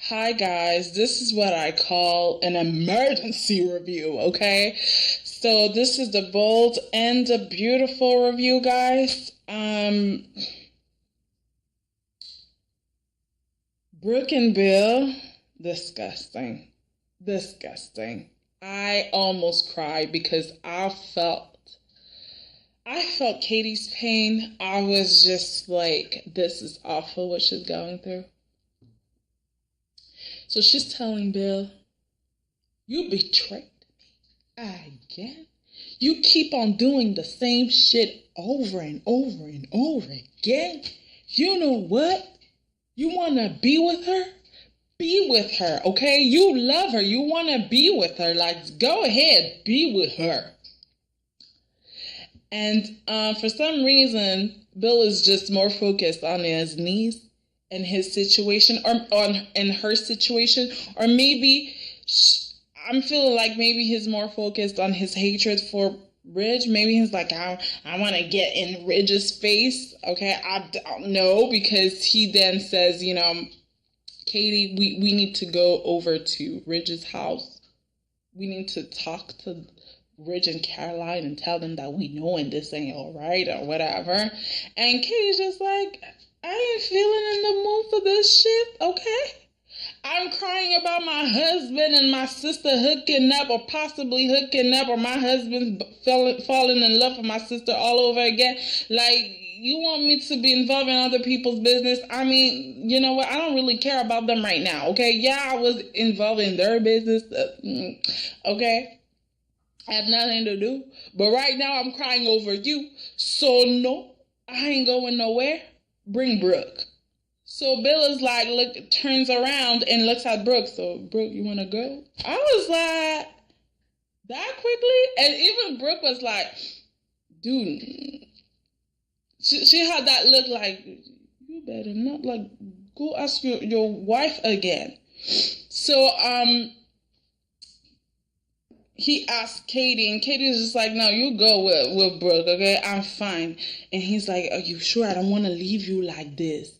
Hi guys, this is what I call an emergency review, okay? So this is the bold and the beautiful review, guys. Brooke and Bill, disgusting. Disgusting. I almost cried because I felt Katie's pain. I was just like, this is awful what she's going through. So she's telling Bill, you betrayed me again. You keep on doing the same shit over and over and over again. You know what? You want to be with her? Be with her, okay? You love her. You want to be with her. Like, go ahead, be with her. And for some reason, Bill is just more focused on his niece and his situation, or in her situation, or maybe I'm feeling like maybe he's more focused on his hatred for Ridge. Maybe he's like, I want to get in Ridge's face. Okay, I don't know, because he then says, Katie, we need to go over to Ridge's house. We need to talk to Ridge and Caroline and tell them that we know and this ain't all right or whatever. And Katie's just like, I ain't feeling in the mood for this shit, okay? I'm crying about my husband and my sister hooking up, or possibly hooking up, or my husband falling in love with my sister all over again. Like, you want me to be involved in other people's business? I mean, you know what? I don't really care about them right now, okay? Yeah, I was involved in their business, okay? I had nothing to do. But right now, I'm crying over you. So, no, I ain't going nowhere. Bring Brooke. So Bill is like, turns around and looks at Brooke. So, Brooke, you want to go? I was like, that quickly? And even Brooke was like, dude. She had that look like, you better not, like, go ask your wife again. So, he asked Katie, and Katie was just like, no, you go with Brooke, okay? I'm fine. And he's like, are you sure? I don't want to leave you like this,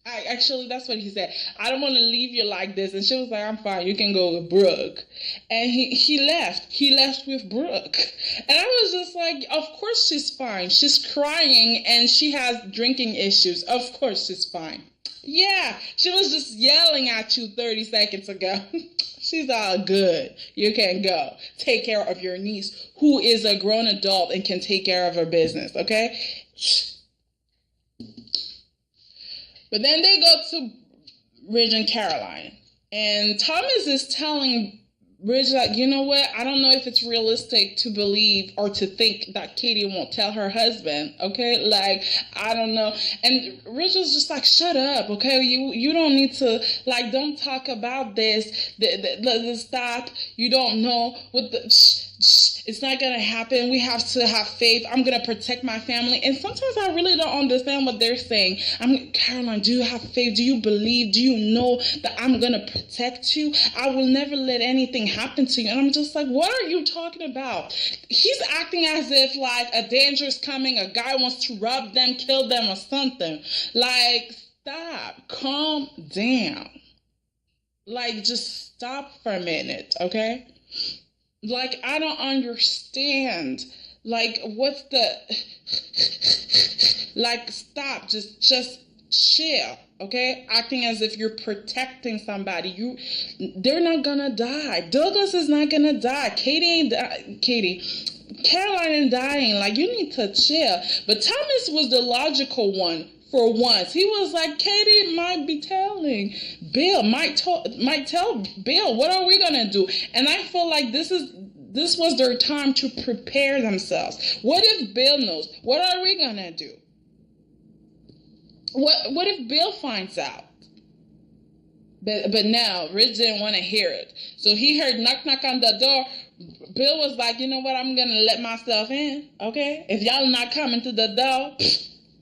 Actually, that's what he said. I don't want to leave you like this. And she was like, I'm fine. You can go with Brooke. And he left. He left with Brooke. And I was just like, of course she's fine. She's crying and she has drinking issues. Of course she's fine. Yeah, she was just yelling at you 30 seconds ago. She's all good. You can go. Take care of your niece, who is a grown adult and can take care of her business, okay? But then they go to Ridge and Caroline. And Thomas is telling Ridge, like, you know what? I don't know if it's realistic to believe or to think that Katie won't tell her husband, okay? Like, I don't know. And Ridge was just like, shut up, okay? You don't need to, like, don't talk about this. Stop. You don't know what the... It's not going to happen. We have to have faith. I'm going to protect my family. And sometimes I really don't understand what they're saying. Caroline, do you have faith? Do you believe? Do you know that I'm going to protect you? I will never let anything happen to you. And I'm just like, what are you talking about? He's acting as if like a danger is coming. A guy wants to rob them, kill them or something. Like, stop. Calm down. Like, just stop for a minute, okay? Like, I don't understand. Like, what's the... Like, stop. Just chill, okay? Acting as if you're protecting somebody. They're not gonna die. Douglas is not gonna die. Caroline ain't dying. Like, you need to chill. But Thomas was the logical one. For once, he was like, Katie might be telling Bill, might tell Bill, what are we gonna do? And I feel like this was their time to prepare themselves. What if Bill knows? What are we gonna do? What if Bill finds out? But now Ridge didn't want to hear it, so he heard knock on the door. Bill was like, you know what? I'm gonna let myself in, okay? If y'all not coming to the door,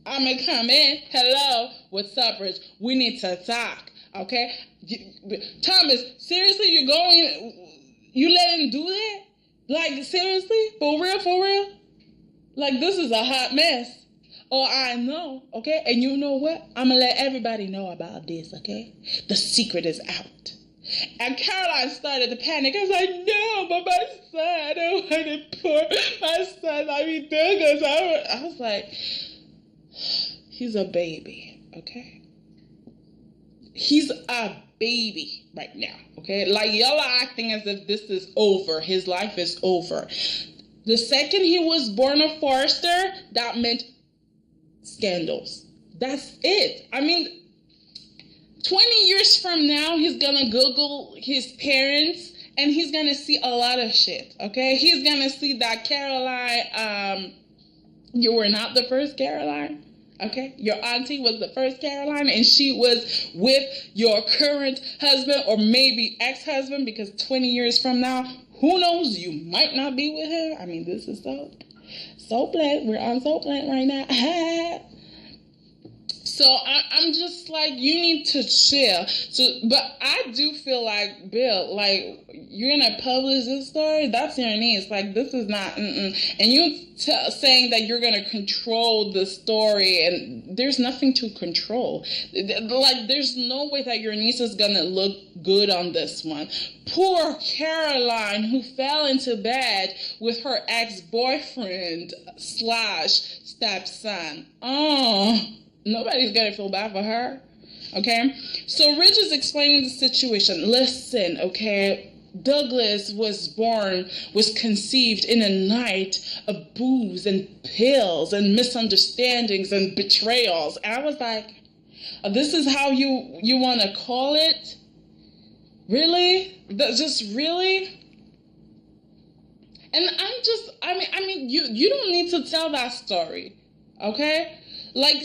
I'm going to come in. Hello. What's up, Rich? We need to talk. Okay? Thomas, seriously, you let him do that? Like, seriously? For real? Like, this is a hot mess. Oh, I know, okay? And you know what? I'm going to let everybody know about this, okay? The secret is out. And Caroline started to panic. I was like, no, but my son, I don't want to pour my son. I mean, Douglas. I was like, he's a baby, okay? He's a baby right now, okay? Like, y'all are acting as if this is over. His life is over. The second he was born a Forrester, that meant scandals. That's it. I mean, 20 years from now, he's gonna Google his parents and he's gonna see a lot of shit, okay? He's gonna see that Caroline, you were not the first Caroline, okay? Your auntie was the first Caroline and she was with your current husband or maybe ex-husband, because 20 years from now, who knows, you might not be with her. I mean, this is so black. We're on so black right now. So I'm just like, you need to chill. So, but I do feel like, Bill, like, you're gonna publish this story. That's your niece. Like, this is not. And you saying that you're gonna control the story, and there's nothing to control. Like, there's no way that your niece is gonna look good on this one. Poor Caroline, who fell into bed with her ex-boyfriend / stepson. Oh. Nobody's going to feel bad for her, okay? So Ridge is explaining the situation. Listen, okay? Douglas was conceived in a night of booze and pills and misunderstandings and betrayals. And I was like, this is how you want to call it? Really? Just really? And I mean, you don't need to tell that story, okay? Like,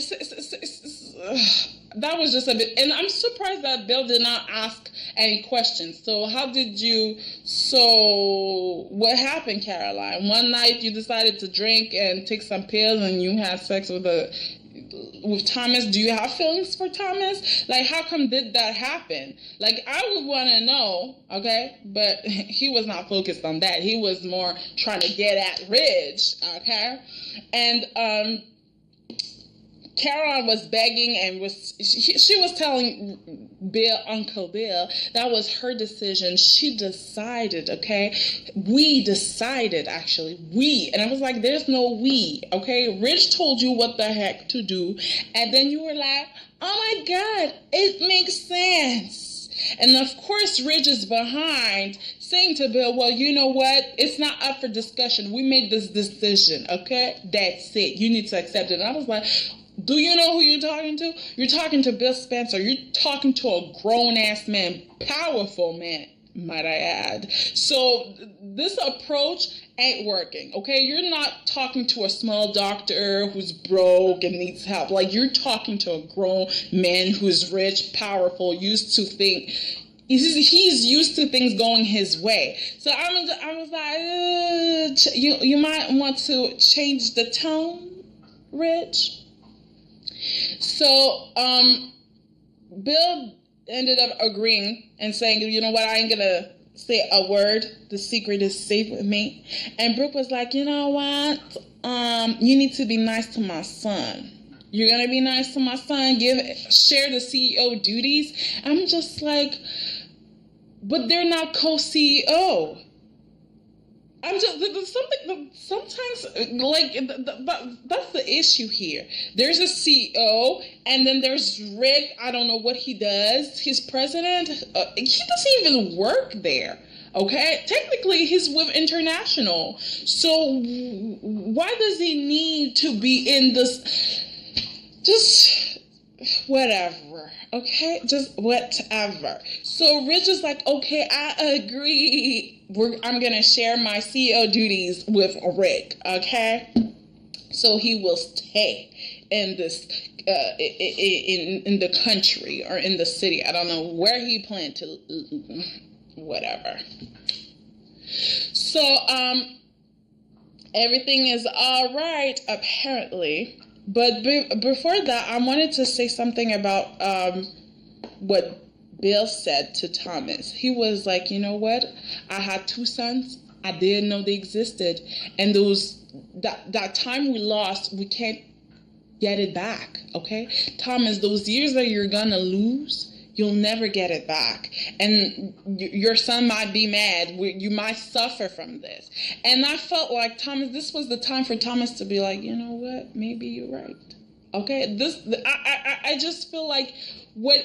that was just a bit, and I'm surprised that Bill did not ask any questions. So what happened, Caroline? One night you decided to drink and take some pills and you had sex with Thomas. Do you have feelings for Thomas? Like, how come did that happen? Like, I would want to know, okay? But he was not focused on that. He was more trying to get at Ridge, okay? And, Caroline was begging and she was telling Uncle Bill, that was her decision. She decided, okay? We decided, actually. We. And I was like, there's no we, okay? Rich told you what the heck to do. And then you were like, oh my God, it makes sense. And of course, Ridge is behind saying to Bill, well, you know what? It's not up for discussion. We made this decision, okay? That's it. You need to accept it. And I was like, do you know who you're talking to? You're talking to Bill Spencer. You're talking to a grown-ass man, powerful man, might I add. So this approach ain't working, okay? You're not talking to a small doctor who's broke and needs help. Like, you're talking to a grown man who's rich, powerful, used to think. He's used to things going his way. So I was like, you might want to change the tone, Rich. So, Bill ended up agreeing and saying, you know what, I ain't gonna say a word. The secret is safe with me. And Brooke was like, you know what, you need to be nice to my son. You're gonna be nice to my son, share the CEO duties. I'm just like, but they're not co-CEO. I'm just sometimes like that's the issue here. There's a CEO, and then there's Rick. I don't know what he does. He's president. He doesn't even work there. Okay, technically he's with International. So why does he need to be in this? Just whatever. Okay, just whatever. So Rich is like, okay, I agree. I'm going to share my CEO duties with Rick, okay? So he will stay in this, in the country or in the city. I don't know where he planned to, whatever. So, everything is all right, apparently. But before that, I wanted to say something about what Bill said to Thomas. He was like, you know what? I had 2 sons. I didn't know they existed. And that time we lost, we can't get it back, okay? Thomas, those years that you're gonna lose, you'll never get it back. And your son might be mad. You might suffer from this. And I felt like Thomas, this was the time for Thomas to be like, you know what? Maybe you're right. Okay? I just feel like what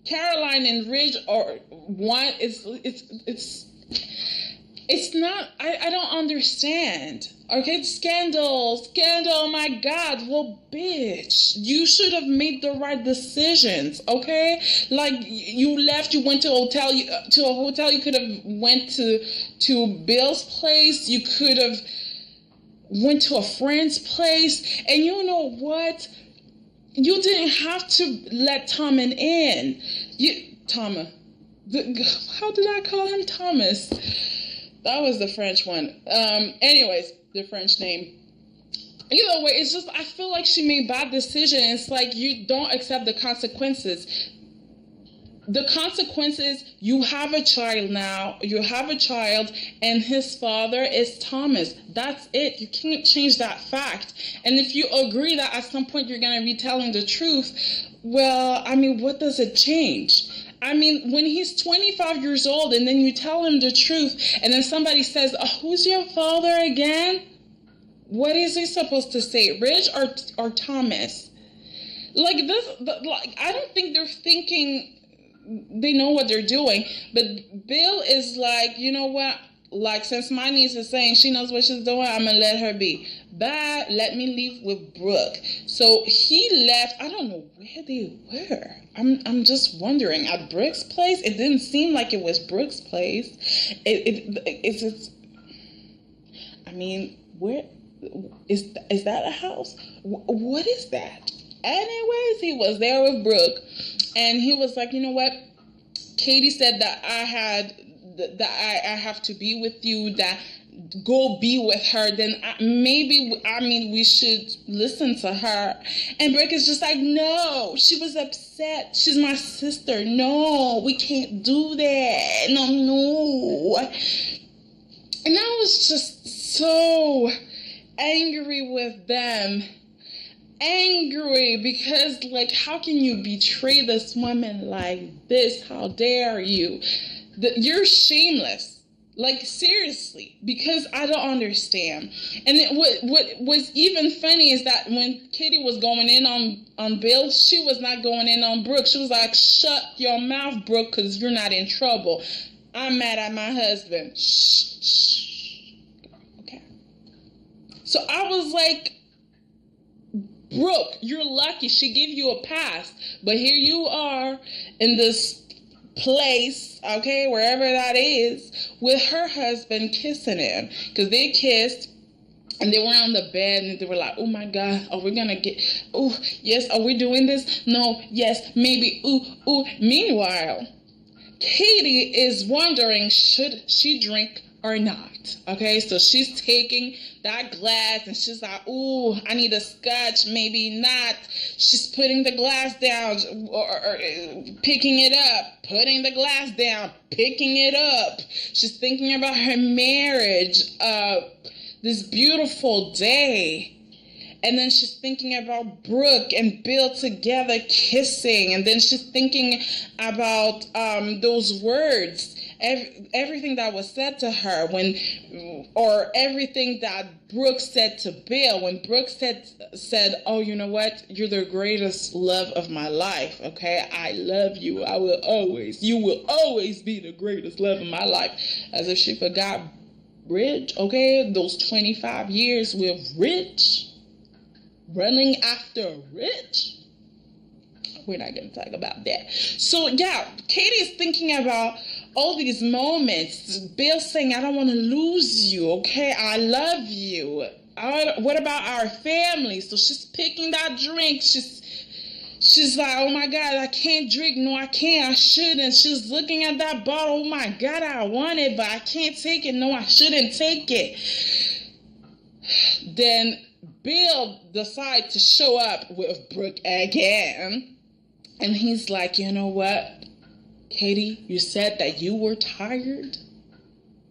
Caroline and Ridge want it's not, I don't understand. Okay, scandal, oh my God. Well, bitch, you should have made the right decisions, okay? Like, you left, you went to a hotel, you could have went to Bill's place, you could have went to a friend's place, and you know what? You didn't have to let Thomas in. Thomas. How did I call him Thomas? That was the French one. Anyways, the French name. Either way, it's just, I feel like she made bad decisions. It's like, you don't accept the consequences. The consequences, you have a child now. You have a child, and his father is Thomas. That's it. You can't change that fact. And if you agree that at some point you're going to be telling the truth, well, I mean, what does it change? I mean, when he's 25 years old and then you tell him the truth and then somebody says, who's your father again? What is he supposed to say? Ridge or Thomas? Like this, I don't think they're thinking they know what they're doing. But Bill is like, you know what? Like, since my niece is saying she knows what she's doing, I'm going to let her be. Bye, let me leave with Brooke. So he left. I don't know where they were. I'm just wondering. At Brooke's place? It didn't seem like it was Brooke's place. I mean, where is that a house? What is that? Anyways, he was there with Brooke. And he was like, you know what? Katie said that I have to be with you, that go be with her, then we should listen to her. And Brooke is just like, no, she was upset. She's my sister. No, we can't do that. No. And I was just so angry with them. Angry because, like, how can you betray this woman like this? How dare you? You're shameless. Like, seriously, because I don't understand. And what was even funny is that when Katie was going in on Bill, she was not going in on Brooke. She was like, shut your mouth, Brooke, because you're not in trouble. I'm mad at my husband. Shh. Okay. So I was like, Brooke, you're lucky she gave you a pass. But here you are in this place, okay, wherever that is, with her husband kissing him. Because they kissed and they were on the bed and they were like, oh my God, are we gonna get, oh, yes, are we doing this? No, yes, maybe, ooh. Meanwhile, Katie is wondering, should she drink or not? Okay, so she's taking that glass and she's like, ooh, I need a scotch, maybe not. She's putting the glass down or picking it up, putting the glass down, picking it up. She's thinking about her marriage, this beautiful day. And then she's thinking about Brooke and Bill together kissing. And then she's thinking about those words, everything that was said to her or everything that Brooke said to Bill. When Brooke said, oh, you know what? You're the greatest love of my life, okay? I love you. You will always be the greatest love of my life. As if she forgot Ridge, okay? Those 25 years with Ridge. Running after Rich? We're not going to talk about that. So, yeah, Katie is thinking about all these moments. Bill saying, I don't want to lose you, okay? I love you. What about our family? So she's picking that drink. She's like, oh, my God, I can't drink. No, I can't. I shouldn't. She's looking at that bottle. Oh, my God, I want it, but I can't take it. No, I shouldn't take it. Then Bill decides to show up with Brooke again. And he's like, you know what? Katie, you said that you were tired.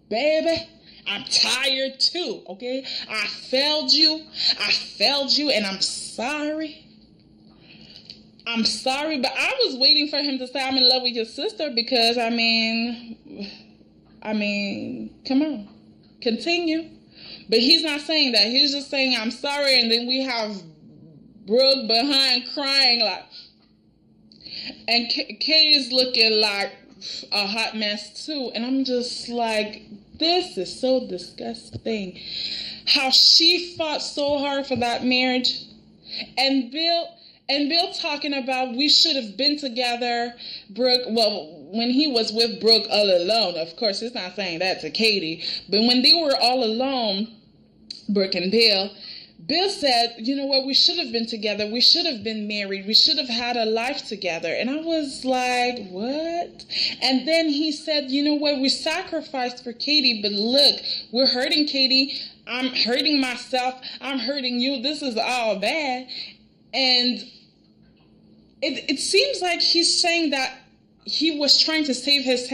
Baby, I'm tired too, okay? I failed you, and I'm sorry. I'm sorry, but I was waiting for him to say I'm in love with your sister because, I mean, come on, continue. But he's not saying that. He's just saying I'm sorry, and then we have Brooke behind crying like, and Katie's looking like a hot mess too, and I'm just like, this is so disgusting. How she fought so hard for that marriage, and Bill talking about we should have been together. Brooke, well, when he was with Brooke all alone, of course, he's not saying that to Katie, but when they were all alone, Brooke and Bill said, you know what, we should have been together. We should have been married. We should have had a life together. And I was like, what? And then he said, you know what, we sacrificed for Katie, but look, we're hurting Katie. I'm hurting myself. I'm hurting you. This is all bad. And it seems like he's saying that he was trying to save his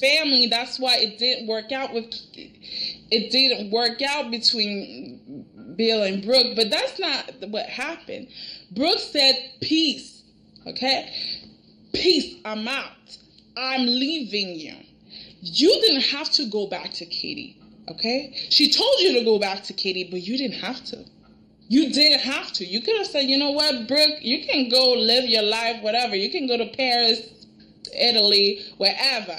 family. That's why it didn't work out between Bill and Brooke. But that's not what happened. Brooke said, peace. Okay? Peace. I'm out. I'm leaving you. You didn't have to go back to Katie. Okay? She told you to go back to Katie, but you didn't have to. You didn't have to. You could have said, you know what, Brooke, you can go live your life, whatever. You can go to Paris, Italy, wherever.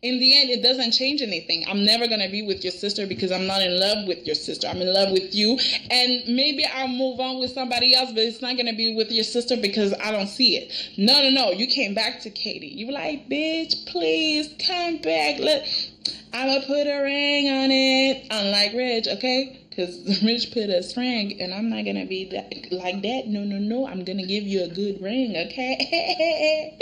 In the end, it doesn't change anything. I'm never going to be with your sister because I'm not in love with your sister. I'm in love with you. And maybe I'll move on with somebody else, but it's not going to be with your sister because I don't see it. No. You came back to Katie. You were like, bitch, please come back. I'm going to put a ring on it. Unlike Rich, okay? Because Rich put a ring, and I'm not going to be like that. No. I'm going to give you a good ring, okay?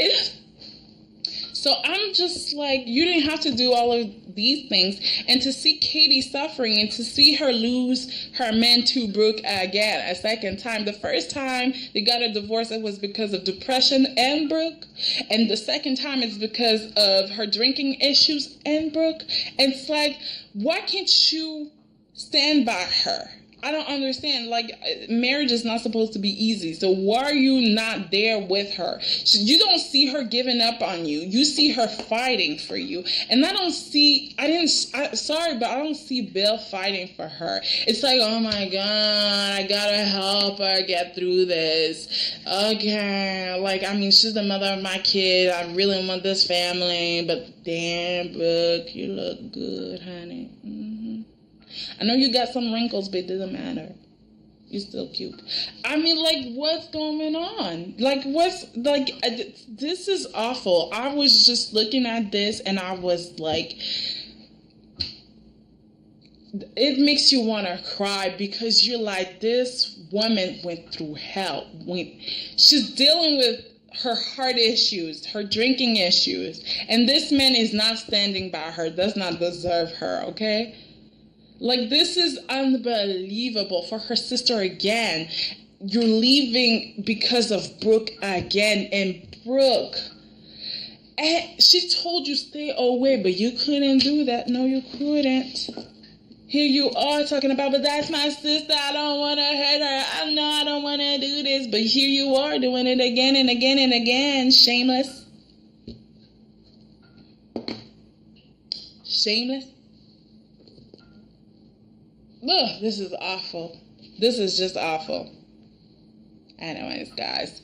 So I'm just like, you didn't have to do all of these things. And to see Katie suffering and to see her lose her man to Brooke again a second time. The first time they got a divorce, it was because of depression and Brooke. And the second time it's because of her drinking issues and Brooke. And it's like, why can't you stand by her? I don't understand. Like, marriage is not supposed to be easy. So why are you not there with her? You don't see her giving up on you. You see her fighting for you. And sorry, but I don't see Bill fighting for her. It's like, oh my God, I gotta help her get through this. Okay. Like, I mean, she's the mother of my kid. I really want this family. But damn, Brooke, you look good, honey. I know you got some wrinkles, but it doesn't matter. You're still cute. I mean, like, what's going on? Like, this is awful. I was just looking at this and I was like, it makes you want to cry because you're like, this woman went through hell. She's dealing with her heart issues, her drinking issues, and this man is not standing by her, does not deserve her, okay? Like, this is unbelievable for her sister again. You're leaving because of Brooke again. And Brooke, she told you stay away, but you couldn't do that. No, you couldn't. Here you are talking about, but that's my sister. I don't want to hurt her. I know I don't want to do this. But here you are doing it again and again and again. Shameless. Shameless. Ugh, this is awful. This is just awful. Anyways, guys.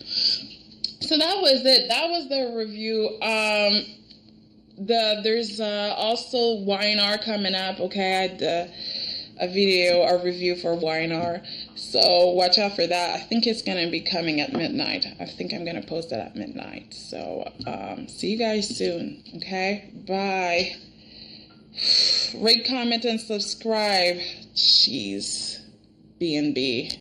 So that was it. That was the review. There's also YNR coming up. Okay, I had a review for YNR. So watch out for that. I think it's gonna be coming at midnight. I think I'm gonna post it at midnight. So see you guys soon. Okay, bye. Rate, comment, and subscribe. Jeez. B&B.